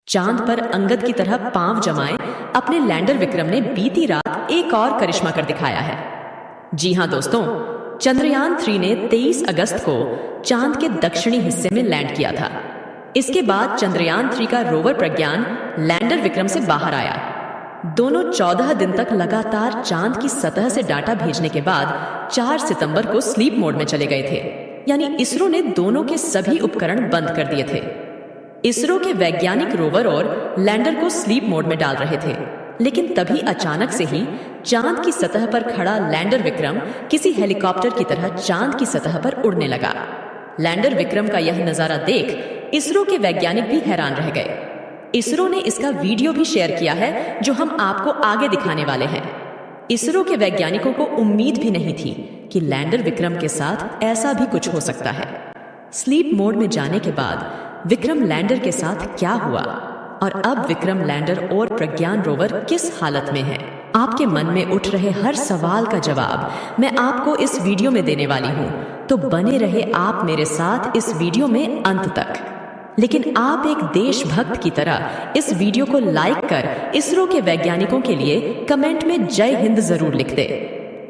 चांद पर अंगद की तरह पांव जमाए अपने लैंडर विक्रम ने बीती रात एक और करिश्मा कर दिखाया है। जी हां दोस्तों, चंद्रयान 3 ने 23 अगस्त को चांद के दक्षिणी हिस्से में लैंड किया था। इसके बाद चंद्रयान 3 का रोवर प्रज्ञान लैंडर विक्रम से बाहर आया। दोनों 14 दिन तक लगातार चांद की सतह से डाटा भेजने के बाद 4 सितंबर को स्लीप मोड में चले गए थे। यानी इसरो ने दोनों के सभी उपकरण बंद कर दिए थे। इसरो के वैज्ञानिक रोवर और लैंडर को स्लीप मोड में डाल रहे थे, लेकिन तभी अचानक से ही चांद की सतह पर खड़ा लैंडर विक्रम किसी हेलीकॉप्टर की तरह चांद की सतह पर उड़ने लगा। लैंडर विक्रम का यह नजारा देख इसरो के वैज्ञानिक भी हैरान रह गए। इसरो ने इसका वीडियो भी शेयर किया है, जो हम आपको आगे दिखाने वाले हैं। इसरो के वैज्ञानिकों को उम्मीद भी नहीं थी कि लैंडर विक्रम के साथ ऐसा भी कुछ हो सकता है। स्लीप मोड में जाने के बाद विक्रम लैंडर के साथ क्या हुआ और अब विक्रम लैंडर और प्रज्ञान रोवर किस हालत में है, आपके मन में उठ रहे हर सवाल का जवाब मैं आपको इस वीडियो में देने वाली हूँ। तो बने रहे आप मेरे साथ इस वीडियो में अंत तक। लेकिन आप एक देशभक्त की तरह इस वीडियो को लाइक कर इसरो के वैज्ञानिकों के लिए कमेंट में जय हिंद जरूर लिख दे।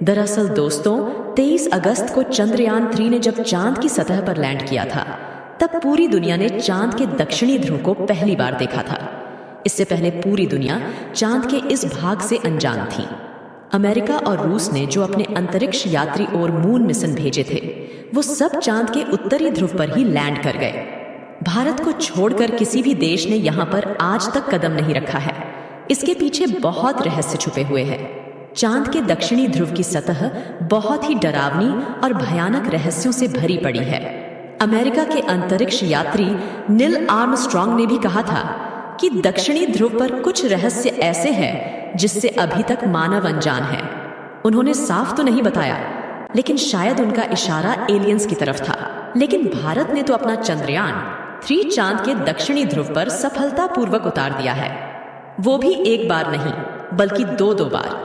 दरअसल दोस्तों, 23 अगस्त को चंद्रयान 3 ने जब चांद की सतह पर लैंड किया था, तब पूरी दुनिया ने चांद के दक्षिणी ध्रुव को पहली बार देखा था। इससे पहले पूरी दुनिया चांद के इस भाग से अनजान थी। अमेरिका और रूस ने जो अपने अंतरिक्ष यात्री और मून मिशन भेजे थे, वो सब चांद के उत्तरी ध्रुव पर ही लैंड कर गए। भारत को छोड़कर किसी भी देश ने यहाँ पर आज तक कदम नहीं रखा है। इसके पीछे बहुत रहस्य छुपे हुए हैं। चांद के दक्षिणी ध्रुव की सतह बहुत ही डरावनी और भयानक रहस्यों से भरी पड़ी है। अमेरिका के अंतरिक्ष यात्री नील आर्मस्ट्रॉन्ग ने भी कहा था कि दक्षिणी ध्रुव पर कुछ रहस्य ऐसे हैं जिससे अभी तक मानव अनजान है। उन्होंने साफ तो नहीं बताया, लेकिन शायद उनका इशारा एलियंस की तरफ था। लेकिन भारत ने तो अपना चंद्रयान 3 चांद के दक्षिणी ध्रुव पर सफलतापूर्वक उतार दिया है। वो भी एक बार नहीं, बल्कि दो बार।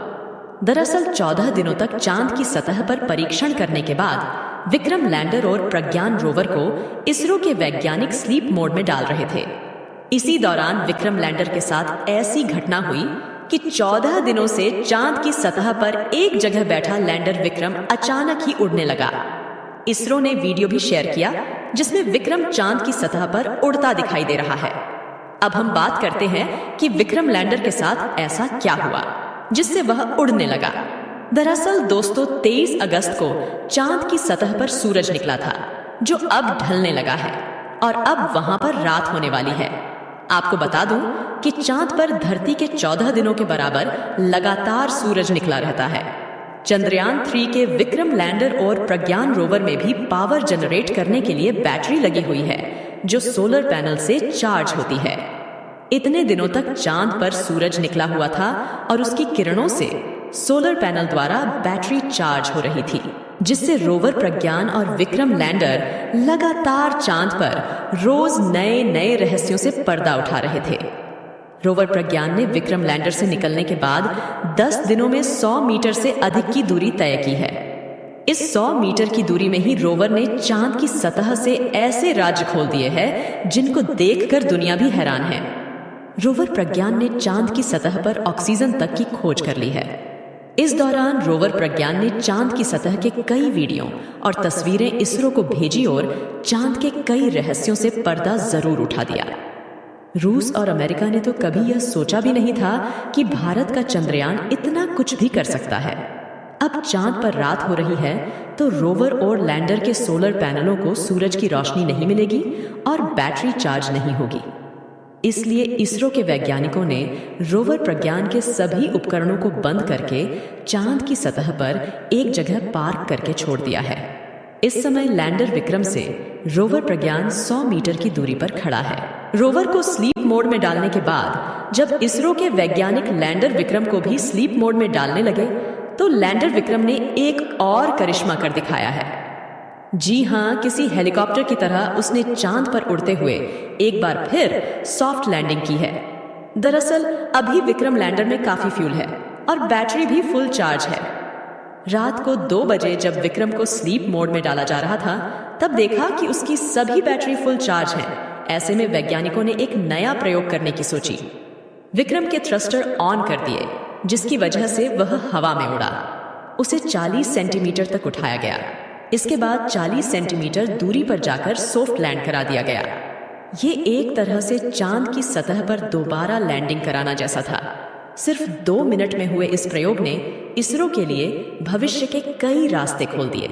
दरअसल 14 दिनों तक चांद की सतह पर परीक्षण करने के बाद विक्रम लैंडर और प्रज्ञान रोवर को इसरो के वैज्ञानिक स्लीप मोड में डाल रहे थे। इसी दौरान विक्रम लैंडर के साथ ऐसी घटना हुई कि 14 दिनों से चांद की सतह पर एक जगह बैठा लैंडर विक्रम अचानक ही उड़ने लगा। इसरो ने वीडियो भी शेयर किया जिसमें विक्रम चांद की सतह पर उड़ता दिखाई दे रहा है। अब हम बात करते हैं कि विक्रम लैंडर के साथ ऐसा क्या हुआ जिससे वह उड़ने लगा। दरअसल दोस्तों, 23 अगस्त को चांद की सतह पर सूरज निकला था, जो अब ढलने लगा है और अब वहां पर रात होने वाली है। आपको बता दूं कि चांद पर धरती के 14 दिनों के बराबर लगातार सूरज निकला रहता है। चंद्रयान 3 के विक्रम लैंडर और प्रज्ञान रोवर में भी पावर जनरेट करने के लिए बैटरी लगी हुई है, जो सोलर पैनल से चार्ज होती है। इतने दिनों तक चांद पर सूरज निकला हुआ था और उसकी किरणों से सोलर पैनल द्वारा बैटरी चार्ज हो रही थी, जिससे रोवर प्रज्ञान और विक्रम लैंडर लगातार चांद पर रोज नए नए रहस्यों से पर्दा उठा रहे थे। रोवर प्रज्ञान ने विक्रम लैंडर से निकलने के बाद 10 दिनों में 100 मीटर से अधिक की दूरी तय की है। इस 100 मीटर की दूरी में ही रोवर ने चांद की सतह से ऐसे राज खोल दिए हैं जिनको देखकर दुनिया भी हैरान है। रोवर प्रज्ञान ने चांद की सतह पर ऑक्सीजन तक की खोज कर ली है। इस दौरान रोवर प्रज्ञान ने चांद की सतह के कई वीडियो और तस्वीरें इसरो को भेजी और चांद के कई रहस्यों से पर्दा जरूर उठा दिया। रूस और अमेरिका ने तो कभी यह सोचा भी नहीं था कि भारत का चंद्रयान इतना कुछ भी कर सकता है। अब चांद पर रात हो रही है तो रोवर और लैंडर के सोलर पैनलों को सूरज की रोशनी नहीं मिलेगी और बैटरी चार्ज नहीं होगी। इसलिए इसरो के वैज्ञानिकों ने रोवर प्रज्ञान के सभी उपकरणों को बंद करके चांद की सतह पर एक जगह पार्क करके छोड़ दिया है। इस समय लैंडर विक्रम से रोवर प्रज्ञान 100 मीटर की दूरी पर खड़ा है। रोवर को स्लीप मोड में डालने के बाद जब इसरो के वैज्ञानिक लैंडर विक्रम को भी स्लीप मोड में डालने लगे, तो लैंडर विक्रम ने एक और करिश्मा कर दिखाया है। जी हाँ, किसी हेलीकॉप्टर की तरह उसने चांद पर उड़ते हुए एक बार फिर सॉफ्ट लैंडिंग की है। दरअसल अभी विक्रम लैंडर में काफी फ्यूल है और बैटरी भी फुल चार्ज है। रात को 2 बजे जब विक्रम को स्लीप मोड में डाला जा रहा था, तब देखा कि उसकी सभी बैटरी फुल चार्ज हैं। ऐसे में वैज्ञानिकों ने एक नया प्रयोग करने की सोची। विक्रम के थ्रस्टर ऑन कर दिए, जिसकी वजह से वह हवा में उड़ा। उसे 40 सेंटीमीटर तक उठाया गया। इसके बाद 40 सेंटीमीटर दूरी पर जाकर सॉफ्ट लैंड करा दिया गया। ये एक तरह से चांद की सतह पर दोबारा लैंडिंग कराना जैसा था। सिर्फ 2 मिनट में हुए इस प्रयोग ने इसरो के लिए भविष्य के कई रास्ते खोल दिए।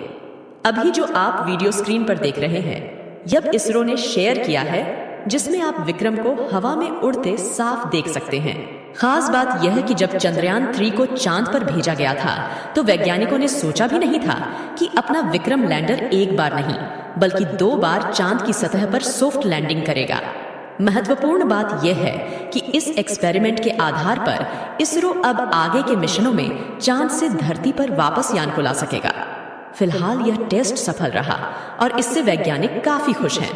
अभी जो आप वीडियो स्क्रीन पर देख रहे हैं, यह इसरो ने शेयर किया है, जिसमें आप विक्रम को हवा में उड़ते साफ देख सकते हैं। खास बात यह है कि जब चंद्रयान 3 को चांद पर भेजा गया था, तो वैज्ञानिकों ने सोचा भी नहीं था कि अपना विक्रम लैंडर एक बार नहीं, बल्कि 2 बार चांद की सतह पर सॉफ्ट लैंडिंग करेगा। महत्वपूर्ण बात यह है कि इस एक्सपेरिमेंट के आधार पर इसरो अब आगे के मिशनों में चांद से धरती पर वापस यान को ला सकेगा। फिलहाल यह टेस्ट सफल रहा और इससे वैज्ञानिक काफी खुश हैं।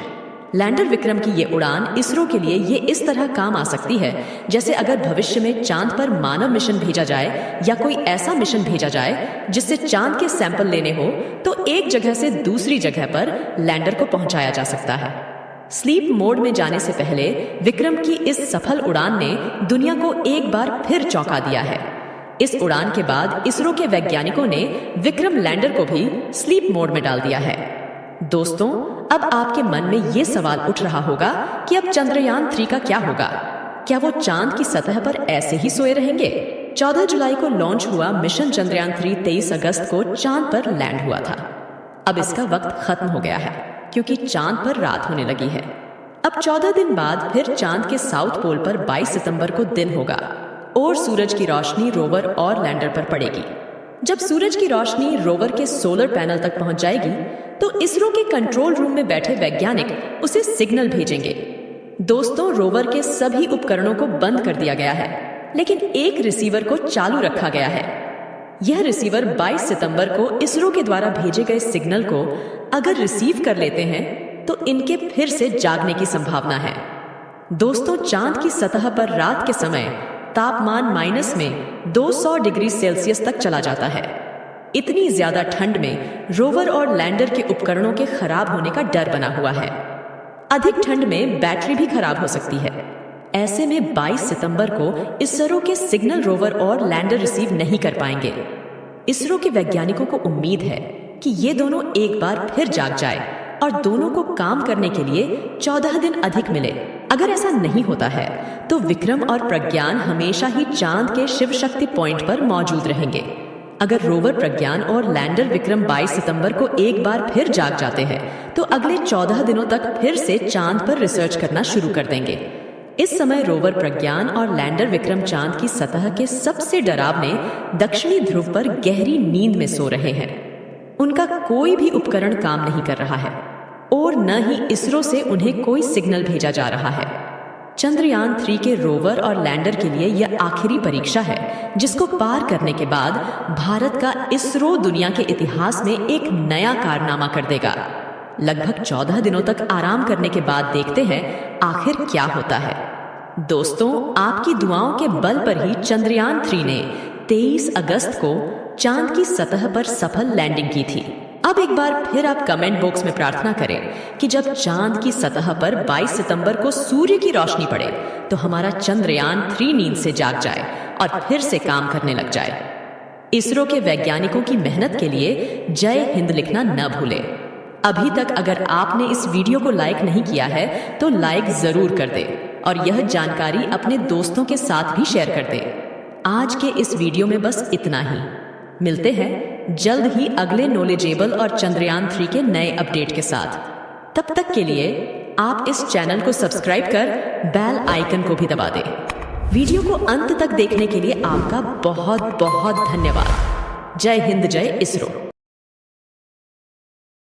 लैंडर विक्रम की ये उड़ान इसरो के लिए ये इस तरह काम आ सकती है, जैसे अगर भविष्य में चांद पर मानव मिशन भेजा जाए या कोई ऐसा मिशन भेजा जाए जिससे चांद के सैंपल लेने हो, तो एक जगह से दूसरी जगह पर लैंडर को पहुंचाया जा सकता है। स्लीप मोड में जाने से पहले विक्रम की इस सफल उड़ान ने दुनिया को एक बार फिर चौंका दिया है। इस उड़ान के बाद इसरो के वैज्ञानिकों ने विक्रम लैंडर को भी स्लीप मोड में डाल दिया है। दोस्तों, अब आपके मन में ये सवाल उठ रहा होगा कि अब चंद्रयान 3 का क्या होगा? क्या वो चांद की सतह पर ऐसे ही सोए रहेंगे? 14 जुलाई को लॉन्च हुआ मिशन चंद्रयान 3 23 अगस्त को चांद पर लैंड हुआ था। अब इसका वक्त खत्म हो गया है, क्योंकि चांद पर रात होने लगी है। अब 14 दिन बाद फिर चांद के साउथ पोल पर 22 सितंबर को दिन होगा और सूरज की रोशनी रोवर और लैंडर पर पड़ेगी। जब सूरज की रोशनी रोवर के सोलर पैनल तक पहुंच जाएगी, तो इसरो के कंट्रोल रूम में बैठे वैज्ञानिक उसे सिग्नल भेजेंगे। दोस्तों, रोवर के सभी उपकरणों को बंद कर दिया गया है, लेकिन एक रिसीवर को चालू रखा गया है। यह रिसीवर 22 सितंबर को इसरो के द्वारा भेजे गए सिग्नल को अगर रिसीव कर लेते हैं, तो इनके फिर से जागने की संभावना है। दोस्तों, चांद की सतह पर रात के समय तापमान माइनस में 200 डिग्री सेल्सियस तक चला जाता है। इतनी ज्यादा ठंड में रोवर और लैंडर के उपकरणों के खराब होने का डर बना हुआ है। अधिक ठंड में बैटरी भी खराब हो सकती है। ऐसे में 22 सितंबर को इसरो के सिग्नल रोवर और लैंडर रिसीव नहीं कर पाएंगे। इसरो के वैज्ञानिकों को उम्मीद है कि ये दोनों एक बार फिर जाग जाए और दोनों को काम करने के लिए 14 दिन अधिक मिले। अगर ऐसा नहीं होता है, तो विक्रम और प्रज्ञान हमेशा ही चांद के शिव शक्ति पॉइंट पर मौजूद रहेंगे। अगर रोवर प्रज्ञान और लैंडर विक्रम 22 सितंबर को एक बार फिर जाग जाते हैं, तो अगले 14 दिनों तक फिर से चांद पर रिसर्च करना शुरू कर देंगे। इस समय रोवर प्रज्ञान और लैंडर विक्रम चांद की सतह के सबसे डरावने दक्षिणी ध्रुव पर गहरी नींद में सो रहे हैं। उनका कोई भी उपकरण काम नहीं कर रहा है और न ही इसरो से उन्हें कोई सिग्नल भेजा जा रहा है। चंद्रयान 3 के रोवर और लैंडर के लिए यह आखिरी परीक्षा है, जिसको पार करने के बाद भारत का इसरो दुनिया के इतिहास में एक नया कारनामा कर देगा। लगभग 14 दिनों तक आराम करने के बाद देखते हैं आखिर क्या होता है। दोस्तों, आपकी दुआओं के बल पर ही चंद्रयान 3 ने 23 अगस्त को चांद की सतह पर सफल लैंडिंग की थी। अब एक बार फिर आप कमेंट बॉक्स में प्रार्थना करें कि जब चांद की सतह पर 22 सितंबर को सूर्य की रोशनी पड़े, तो हमारा चंद्रयान 3 नींद से जाग जाए और फिर से काम करने लग जाए। इसरो के वैज्ञानिकों की मेहनत के लिए जय हिंद लिखना न भूलें। अभी तक अगर आपने इस वीडियो को लाइक नहीं किया है, तो लाइक जरूर कर दें और यह जानकारी अपने दोस्तों के साथ भी शेयर कर दें। आज के इस वीडियो में बस इतना ही। मिलते हैं जल्द ही अगले नॉलेजेबल और चंद्रयान 3 के नए अपडेट के साथ। तब तक के लिए आप इस चैनल को सब्सक्राइब कर बेल आइकन को भी दबा दें। वीडियो को अंत तक देखने के लिए आपका बहुत बहुत धन्यवाद। जय हिंद, जय इसरो।